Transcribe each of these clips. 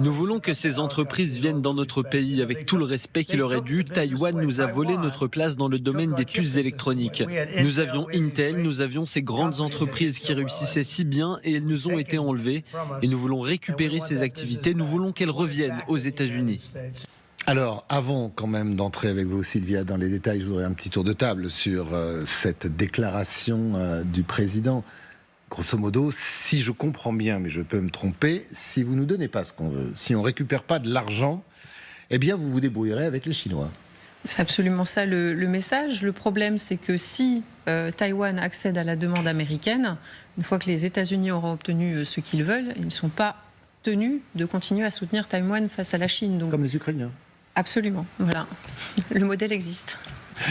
Nous voulons que ces entreprises viennent dans notre pays avec tout le respect qui leur est dû. Taïwan nous a volé notre place dans le domaine des puces électroniques. Nous avions Intel, nous avions ces grandes entreprises qui réussissaient si bien et elles nous ont été enlevées. Et nous voulons récupérer ces activités, nous voulons qu'elles reviennent aux États-Unis. Alors, avant quand même d'entrer avec vous, Sylvia, dans les détails, je voudrais un petit tour de table sur cette déclaration du président. Grosso modo, si je comprends bien, mais je peux me tromper, si vous ne nous donnez pas ce qu'on veut, si on ne récupère pas de l'argent, eh bien vous vous débrouillerez avec les Chinois. C'est absolument ça le message. Le problème, c'est que si Taïwan accède à la demande américaine, une fois que les États-Unis auront obtenu ce qu'ils veulent, ils ne sont pas tenus de continuer à soutenir Taïwan face à la Chine. Donc, comme les Ukrainiens. Absolument, voilà. Le modèle existe.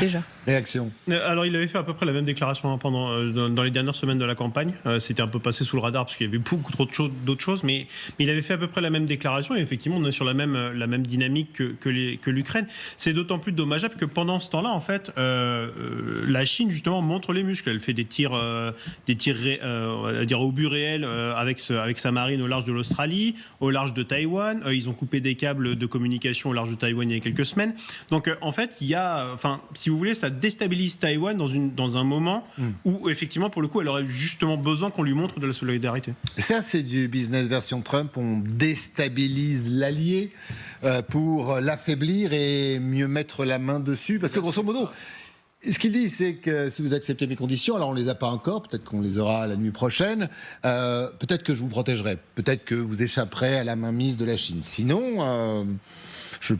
Déjà. Réaction. Alors il avait fait à peu près la même déclaration dans les dernières semaines de la campagne. C'était un peu passé sous le radar parce qu'il y avait beaucoup trop d'autres choses, mais il avait fait à peu près la même déclaration et effectivement on est sur la même dynamique que l'Ukraine. C'est d'autant plus dommageable que pendant ce temps-là, en fait, la Chine justement montre les muscles. Elle fait des tirs on va dire au but réel avec sa marine au large de l'Australie, au large de Taïwan. Ils ont coupé des câbles de communication au large de Taïwan il y a quelques semaines. Donc en fait, il y a, si vous voulez, ça déstabilise Taïwan dans un moment où, effectivement, pour le coup, elle aurait justement besoin qu'on lui montre de la solidarité. Ça, c'est du business version Trump. On déstabilise l'allié pour l'affaiblir et mieux mettre la main dessus. Parce que, grosso modo, ce qu'il dit, c'est que si vous acceptez mes conditions, alors on ne les a pas encore, peut-être qu'on les aura la nuit prochaine, peut-être que je vous protégerai, peut-être que vous échapperez à la mainmise de la Chine. Sinon... je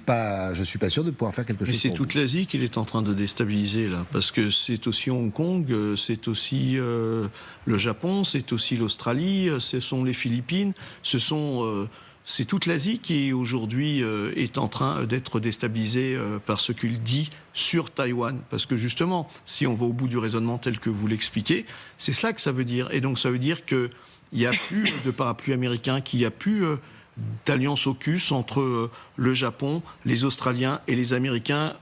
suis pas sûr de pouvoir faire quelque chose. Mais c'est toute l'Asie qu'il est en train de déstabiliser là, parce que c'est aussi Hong Kong, c'est aussi le Japon, c'est aussi l'Australie, ce sont les Philippines, c'est toute l'Asie qui aujourd'hui est en train d'être déstabilisée par ce qu'il dit sur Taïwan. Parce que justement, si on va au bout du raisonnement tel que vous l'expliquez, c'est cela que ça veut dire. Et donc ça veut dire qu'il n'y a plus de parapluie américain, qu'il n'y a plus d'alliance AUKUS entre le Japon, les Australiens et les Américains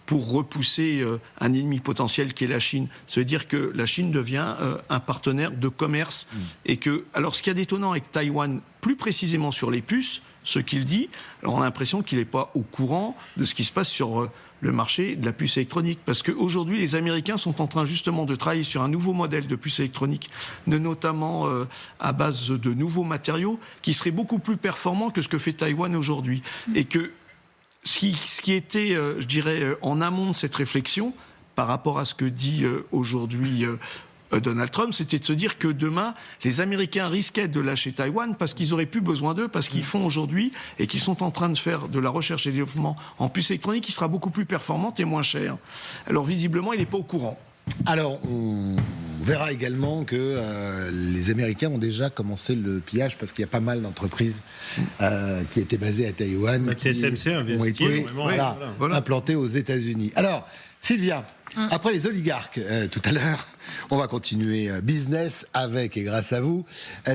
pour repousser un ennemi potentiel qui est la Chine. Ça veut dire que la Chine devient un partenaire de commerce. Et que, alors ce qu'il y a d'étonnant avec Taïwan, plus précisément sur les puces, ce qu'il dit, alors on a l'impression qu'il n'est pas au courant de ce qui se passe sur le marché de la puce électronique. Parce qu'aujourd'hui, les Américains sont en train justement de travailler sur un nouveau modèle de puce électronique, notamment à base de nouveaux matériaux, qui seraient beaucoup plus performants que ce que fait Taïwan aujourd'hui. Et que ce qui était, je dirais, en amont de cette réflexion, par rapport à ce que dit aujourd'hui Donald Trump, c'était de se dire que demain, les Américains risquaient de lâcher Taïwan parce qu'ils n'auraient plus besoin d'eux, parce qu'ils font aujourd'hui et qu'ils sont en train de faire de la recherche et développement en puce électronique qui sera beaucoup plus performante et moins chère. Alors visiblement, il n'est pas au courant. Alors, on verra également que les Américains ont déjà commencé le pillage parce qu'il y a pas mal d'entreprises qui étaient basées à Taïwan, qui ont été implantées aux États-Unis. Alors, Sylvia, après les oligarques tout à l'heure, on va continuer business avec et grâce à vous.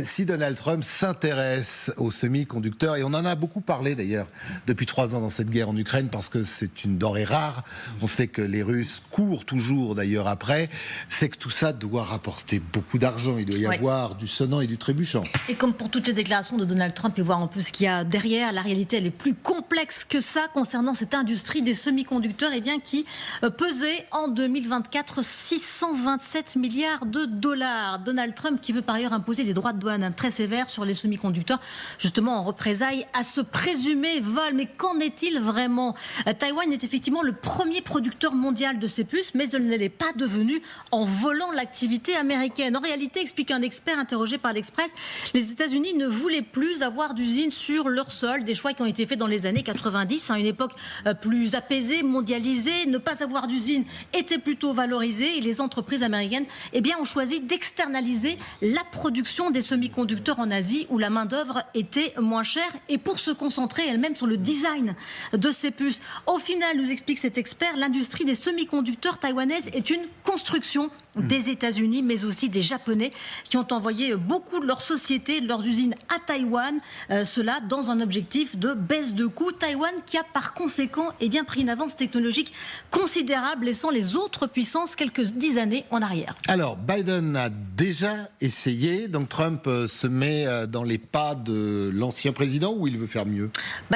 Si Donald Trump s'intéresse aux semi-conducteurs, et on en a beaucoup parlé d'ailleurs depuis 3 ans dans cette guerre en Ukraine parce que c'est une denrée rare, on sait que les Russes courent toujours d'ailleurs après, c'est que tout ça doit rapporter beaucoup d'argent, il doit y avoir du sonnant et du trébuchant. Et comme pour toutes les déclarations de Donald Trump et voir un peu ce qu'il y a derrière, la réalité elle est plus complexe que ça concernant cette industrie des semi-conducteurs qui pesait en 2024 627 milliards de dollars. Donald Trump qui veut par ailleurs imposer des droits de douane très sévères sur les semi-conducteurs, justement en représailles à ce présumé vol. Mais qu'en est-il vraiment ? Taïwan est effectivement le premier producteur mondial de ces puces, mais elle ne l'est pas devenue en volant l'activité américaine. En réalité, explique un expert interrogé par l'Express, les États-Unis ne voulaient plus avoir d'usines sur leur sol, des choix qui ont été faits dans les années 90, une époque plus apaisée, mondialisée. Ne pas avoir d'usine était plutôt valorisé et les entreprises américaines ont choisi d'externaliser la production des semi-conducteurs en Asie où la main-d'œuvre était moins chère et pour se concentrer elle-même sur le design de ces puces. Au final, nous explique cet expert, l'industrie des semi-conducteurs taïwanaise est une construction des États-Unis, mais aussi des Japonais, qui ont envoyé beaucoup de leurs sociétés, de leurs usines à Taïwan, cela dans un objectif de baisse de coûts. Taïwan qui a par conséquent pris une avance technologique considérable, laissant les autres puissances quelques 10 années en arrière. Alors, Biden a déjà essayé, donc Trump se met dans les pas de l'ancien président, ou il veut faire mieux ?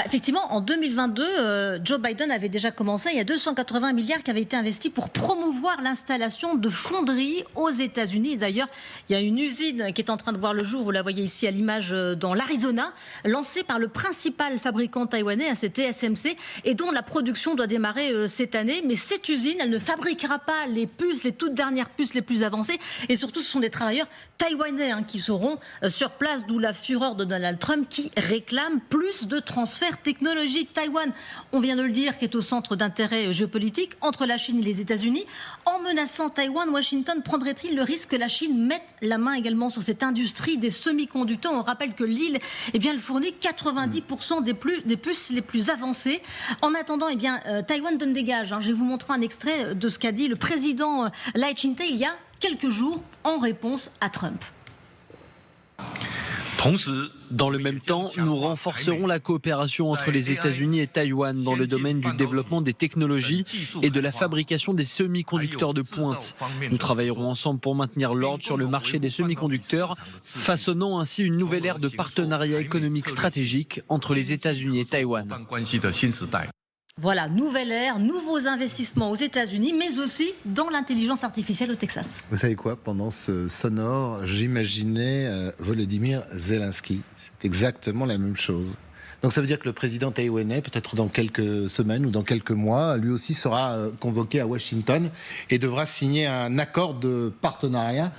Effectivement, en 2022, Joe Biden avait déjà commencé. Il y a 280 milliards qui avaient été investis pour promouvoir l'installation de fonderies aux États-Unis. D'ailleurs, il y a une usine qui est en train de voir le jour, vous la voyez ici à l'image, dans l'Arizona, lancée par le principal fabricant taïwanais, c'était TSMC, et dont la production doit démarrer cette année. Mais cette usine, elle ne fabriquera pas les puces, les toutes dernières puces les plus avancées. Et surtout, ce sont des travailleurs taïwanais qui seront sur place, d'où la fureur de Donald Trump qui réclame plus de transferts technologiques. Taïwan, on vient de le dire, qui est au centre d'intérêt géopolitique entre la Chine et les États-Unis. En menaçant Taïwan, Washington prendrait-il le risque que la Chine mette la main également sur cette industrie des semi-conducteurs ? On rappelle que l'île, elle fournit 90% des puces les plus avancées. En attendant, Taïwan donne des gages. Je vais vous montrer un extrait de ce qu'a dit le président Lai Ching-te il y a quelques jours en réponse à Trump. Dans le même temps, nous renforcerons la coopération entre les États-Unis et Taïwan dans le domaine du développement des technologies et de la fabrication des semi-conducteurs de pointe. Nous travaillerons ensemble pour maintenir l'ordre sur le marché des semi-conducteurs, façonnant ainsi une nouvelle ère de partenariat économique stratégique entre les États-Unis et Taïwan. Voilà, nouvelle ère, nouveaux investissements aux États-Unis, mais aussi dans l'intelligence artificielle au Texas. Vous savez quoi ? Pendant ce sonore, j'imaginais Volodymyr Zelensky. C'est exactement la même chose. Donc ça veut dire que le président taïwanais, peut-être dans quelques semaines ou dans quelques mois, lui aussi sera convoqué à Washington et devra signer un accord de partenariat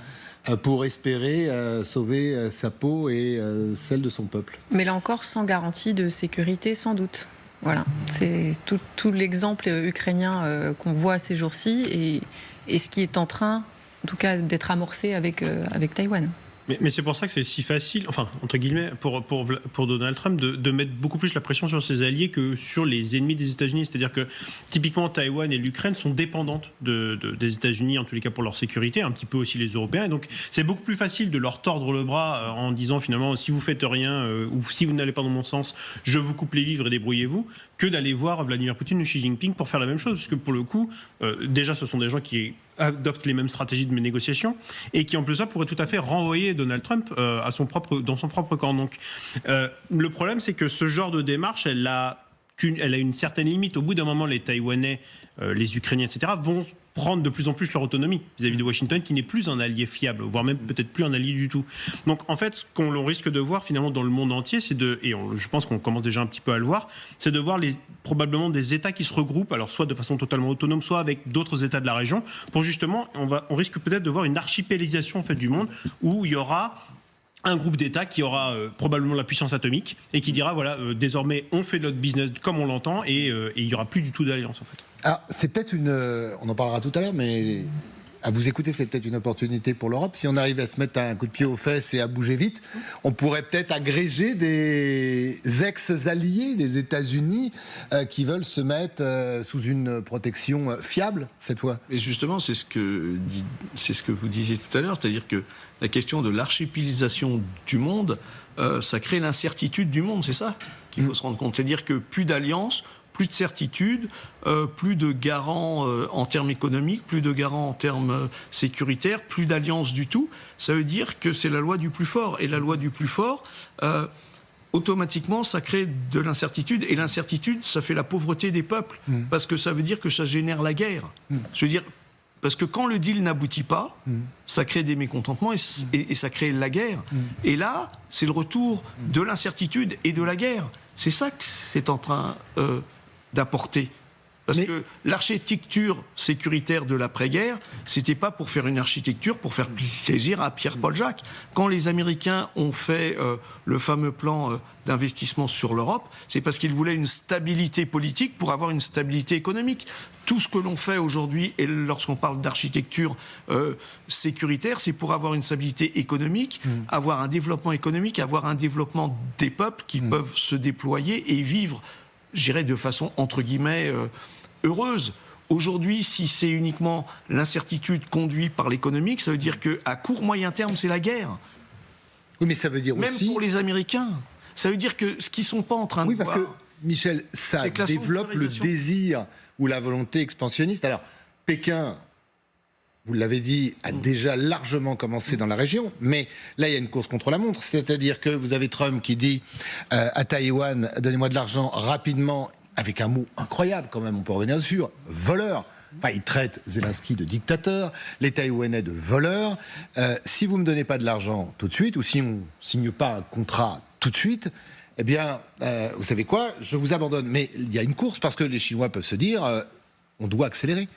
pour espérer sauver sa peau et celle de son peuple. Mais là encore, sans garantie de sécurité, sans doute. Voilà, c'est tout l'exemple ukrainien qu'on voit ces jours-ci et ce qui est en train, en tout cas, d'être amorcé avec Taïwan. Mais c'est pour ça que c'est si facile, enfin, entre guillemets, pour Donald Trump de mettre beaucoup plus la pression sur ses alliés que sur les ennemis des États-Unis. C'est-à-dire que, typiquement, Taïwan et l'Ukraine sont dépendantes des États-Unis, en tous les cas pour leur sécurité, un petit peu aussi les Européens. Et donc, c'est beaucoup plus facile de leur tordre le bras en disant, finalement, si vous faites rien ou si vous n'allez pas dans mon sens, je vous coupe les vivres et débrouillez-vous, que d'aller voir Vladimir Poutine ou Xi Jinping pour faire la même chose. Parce que, pour le coup, déjà, ce sont des gens qui adoptent les mêmes stratégies de négociation et qui en plus ça pourrait tout à fait renvoyer Donald Trump dans son propre camp. Donc le problème c'est que ce genre de démarche elle a une certaine limite. Au bout d'un moment les Taïwanais, les Ukrainiens etc. vont prendre de plus en plus leur autonomie vis-à-vis de Washington qui n'est plus un allié fiable, voire même peut-être plus un allié du tout. Donc en fait ce qu'on risque de voir finalement dans le monde entier je pense qu'on commence déjà un petit peu à le voir, c'est de voir probablement des États qui se regroupent, alors soit de façon totalement autonome, soit avec d'autres États de la région, pour justement, on risque peut-être de voir une archipélisation en fait du monde où il y aura un groupe d'États qui aura probablement la puissance atomique et qui dira voilà, désormais on fait notre business comme on l'entend et il n'y aura plus du tout d'alliance en fait. Ah, c'est peut-être on en parlera tout à l'heure, mais à vous écouter, c'est peut-être une opportunité pour l'Europe. Si on arrive à se mettre un coup de pied aux fesses et à bouger vite, on pourrait peut-être agréger des ex-alliés des États-Unis qui veulent se mettre sous une protection fiable cette fois. Et justement, c'est ce que vous disiez tout à l'heure, c'est-à-dire que la question de l'archipélisation du monde, ça crée l'incertitude du monde, c'est ça qu'il faut se rendre compte. C'est-à-dire que plus d'alliances, plus de certitude, plus de garants en termes économiques, plus de garants en termes sécuritaires, plus d'alliances du tout. Ça veut dire que c'est la loi du plus fort. Et la loi du plus fort, automatiquement, ça crée de l'incertitude. Et l'incertitude, ça fait la pauvreté des peuples. Parce que ça veut dire que ça génère la guerre. Je veux dire, parce que quand le deal n'aboutit pas, ça crée des mécontentements et ça crée la guerre. Et là, c'est le retour de l'incertitude et de la guerre. C'est ça que c'est en train d'apporter. Parce que l'architecture sécuritaire de l'après-guerre, c'était pas pour faire une architecture, pour faire plaisir à Pierre-Paul Jacques. Quand les Américains ont fait le fameux plan d'investissement sur l'Europe, c'est parce qu'ils voulaient une stabilité politique pour avoir une stabilité économique. Tout ce que l'on fait aujourd'hui, et lorsqu'on parle d'architecture sécuritaire, c'est pour avoir une stabilité économique, avoir un développement économique, avoir un développement des peuples qui peuvent se déployer et vivre, je dirais, de façon, entre guillemets, heureuse. Aujourd'hui, si c'est uniquement l'incertitude conduite par l'économique, ça veut dire qu'à court, moyen terme, c'est la guerre. Oui, mais ça veut dire même aussi... Même pour les Américains. Ça veut dire que ce qu'ils ne sont pas en train de voir... Oui, parce que, Michel, ça développe le désir ou la volonté expansionniste. Alors, Pékin, vous l'avez dit, a déjà largement commencé dans la région, mais là, il y a une course contre la montre. C'est-à-dire que vous avez Trump qui dit à Taïwan, donnez-moi de l'argent rapidement, avec un mot incroyable quand même, on peut revenir dessus, voleur. Enfin, il traite Zelensky de dictateur, les Taïwanais de voleurs. Si vous ne me donnez pas de l'argent tout de suite, ou si on ne signe pas un contrat tout de suite, eh bien, vous savez quoi, je vous abandonne. Mais il y a une course, parce que les Chinois peuvent se dire, on doit accélérer.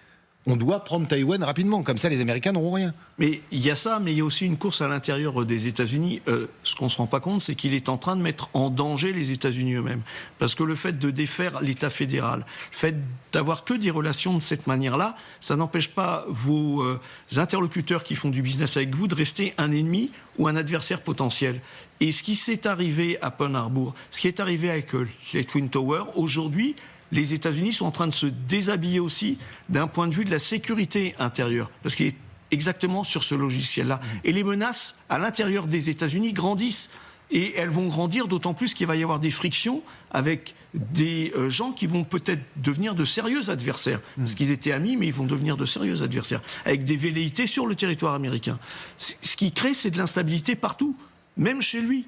On doit prendre Taïwan rapidement, comme ça les Américains n'auront rien. Mais il y a ça, mais il y a aussi une course à l'intérieur des États-Unis. Ce qu'on ne se rend pas compte, c'est qu'il est en train de mettre en danger les États-Unis eux-mêmes. Parce que le fait de défaire l'État fédéral, le fait d'avoir que des relations de cette manière-là, ça n'empêche pas vos interlocuteurs qui font du business avec vous de rester un ennemi ou un adversaire potentiel. Et ce qui s'est arrivé à Pearl Harbor, ce qui est arrivé avec les Twin Towers, aujourd'hui, les États-Unis sont en train de se déshabiller aussi d'un point de vue de la sécurité intérieure, parce qu'il est exactement sur ce logiciel-là. Et les menaces à l'intérieur des États-Unis grandissent. Et elles vont grandir d'autant plus qu'il va y avoir des frictions avec des gens qui vont peut-être devenir de sérieux adversaires. Parce qu'ils étaient amis, mais ils vont devenir de sérieux adversaires. Avec des velléités sur le territoire américain. Ce qui crée, c'est de l'instabilité partout, même chez lui.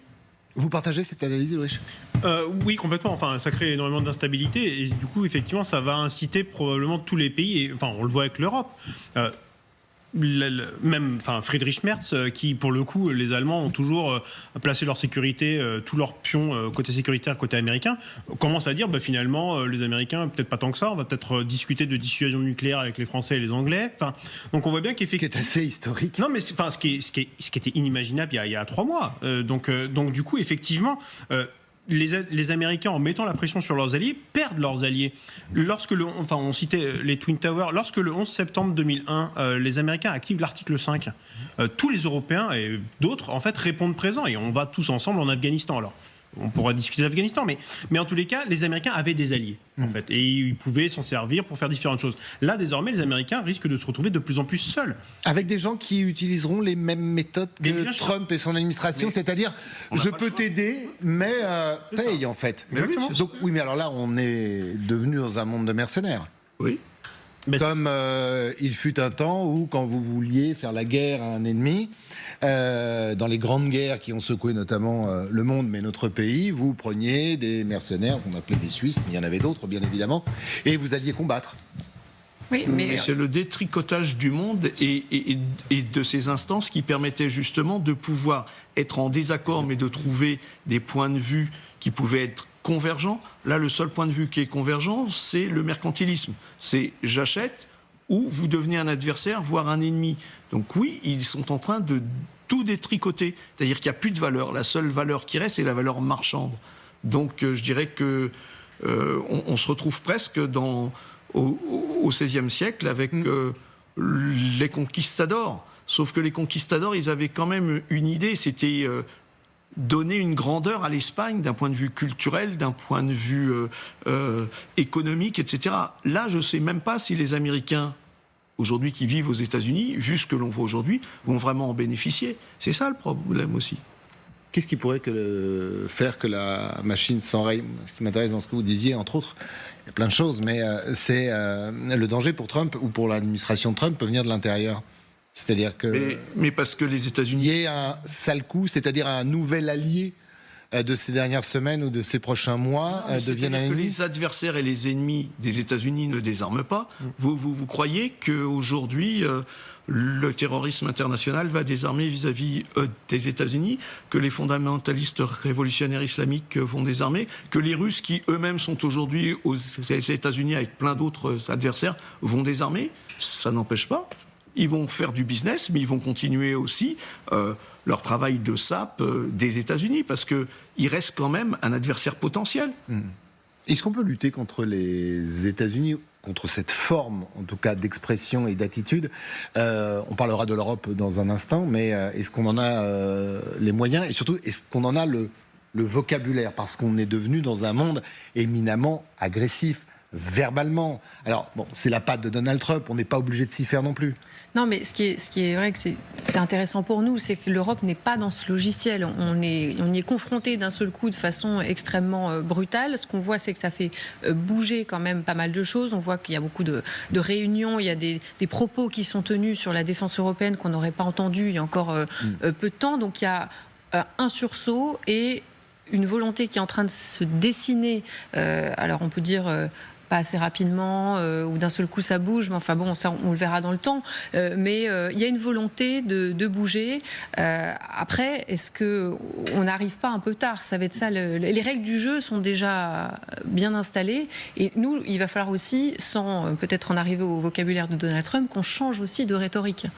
Vous partagez cette analyse, Ulrich ? Oui, complètement. Enfin, ça crée énormément d'instabilité et du coup, effectivement, ça va inciter probablement tous les pays. Et, enfin, on le voit avec l'Europe. Même Friedrich Merz, qui pour le coup, les Allemands ont toujours placé leur sécurité, tous leurs pions côté sécuritaire, côté américain, commence à dire finalement les Américains, peut-être pas tant que ça, on va peut-être discuter de dissuasion nucléaire avec les Français et les Anglais. Donc on voit bien qu'effectivement... Ce qui est assez historique. Non, mais ce qui était inimaginable il y a 3 mois. Donc du coup, effectivement... Les Américains, en mettant la pression sur leurs alliés, perdent leurs alliés. On citait les Twin Towers. Lorsque le 11 septembre 2001, les Américains activent l'article 5, tous les Européens et d'autres, en fait, répondent présents. Et on va tous ensemble en Afghanistan. Alors, on pourra discuter de l'Afghanistan, mais en tous les cas, les Américains avaient des alliés, en fait, et ils pouvaient s'en servir pour faire différentes choses. Là, désormais, les Américains risquent de se retrouver de plus en plus seuls. Avec des gens qui utiliseront les mêmes méthodes que Trump et son administration, c'est-à-dire, je peux t'aider, mais paye, en fait. Donc, oui, mais alors là, on est devenu dans un monde de mercenaires. Oui. Comme il fut un temps où, quand vous vouliez faire la guerre à un ennemi, dans les grandes guerres qui ont secoué notamment le monde, mais notre pays, vous preniez des mercenaires, qu'on appelait des Suisses, mais il y en avait d'autres, bien évidemment, et vous alliez combattre. Oui, mais c'est le détricotage du monde et de ces instances qui permettaient justement de pouvoir être en désaccord, mais de trouver des points de vue qui pouvaient être convergents. Là, le seul point de vue qui est convergent, c'est le mercantilisme. C'est j'achète ou vous devenez un adversaire, voire un ennemi. Donc oui, ils sont en train de tout détricoter. C'est-à-dire qu'il n'y a plus de valeur. La seule valeur qui reste, c'est la valeur marchande. Donc je dirais que on se retrouve presque au XVIe siècle avec les conquistadors. Sauf que les conquistadors, ils avaient quand même une idée, c'était donner une grandeur à l'Espagne d'un point de vue culturel, d'un point de vue économique, etc. Là, je ne sais même pas si les Américains, aujourd'hui qui vivent aux États-Unis, vu ce que l'on voit aujourd'hui, vont vraiment en bénéficier. C'est ça le problème aussi. Qu'est-ce qui pourrait faire que la machine s'enraye ? Ce qui m'intéresse dans ce que vous disiez, entre autres, il y a plein de choses, mais c'est le danger pour Trump ou pour l'administration de Trump peut venir de l'intérieur. C'est-à-dire que... Mais parce que les États-Unis... Il y a un sale coup, c'est-à-dire un nouvel allié de ces dernières semaines ou de ces prochains mois deviennent un ennemi. Que les adversaires et les ennemis des États-Unis ne désarment pas. Vous croyez qu'aujourd'hui, le terrorisme international va désarmer vis-à-vis des États-Unis, que les fondamentalistes révolutionnaires islamiques vont désarmer, que les Russes, qui eux-mêmes sont aujourd'hui aux États-Unis avec plein d'autres adversaires, vont désarmer? Ça n'empêche pas. Ils vont faire du business, mais ils vont continuer aussi leur travail de sape des États-Unis, parce qu'il reste quand même un adversaire potentiel. Est-ce qu'on peut lutter contre les États-Unis, contre cette forme, en tout cas, d'expression et d'attitude? On parlera de l'Europe dans un instant, mais est-ce qu'on en a les moyens? Et surtout, est-ce qu'on en a le vocabulaire? Parce qu'on est devenu dans un monde éminemment agressif. verbalement. Alors, bon, c'est la patte de Donald Trump, on n'est pas obligé de s'y faire non plus. Non, mais ce qui est vrai que c'est intéressant pour nous, c'est que l'Europe n'est pas dans ce logiciel. On y est confronté d'un seul coup de façon extrêmement brutale. Ce qu'on voit, c'est que ça fait bouger quand même pas mal de choses. On voit qu'il y a beaucoup de réunions, il y a des propos qui sont tenus sur la défense européenne qu'on n'aurait pas entendus il y a encore peu de temps. Donc il y a un sursaut et une volonté qui est en train de se dessiner. Alors on peut dire pas assez rapidement ou d'un seul coup ça bouge, mais enfin bon, ça on le verra dans le temps. Mais il y a une volonté de bouger. Après, est-ce qu'on n'arrive pas un peu tard? Ça va être ça. Les règles du jeu sont déjà bien installées. Et nous, il va falloir aussi, sans peut-être en arriver au vocabulaire de Donald Trump, qu'on change aussi de rhétorique.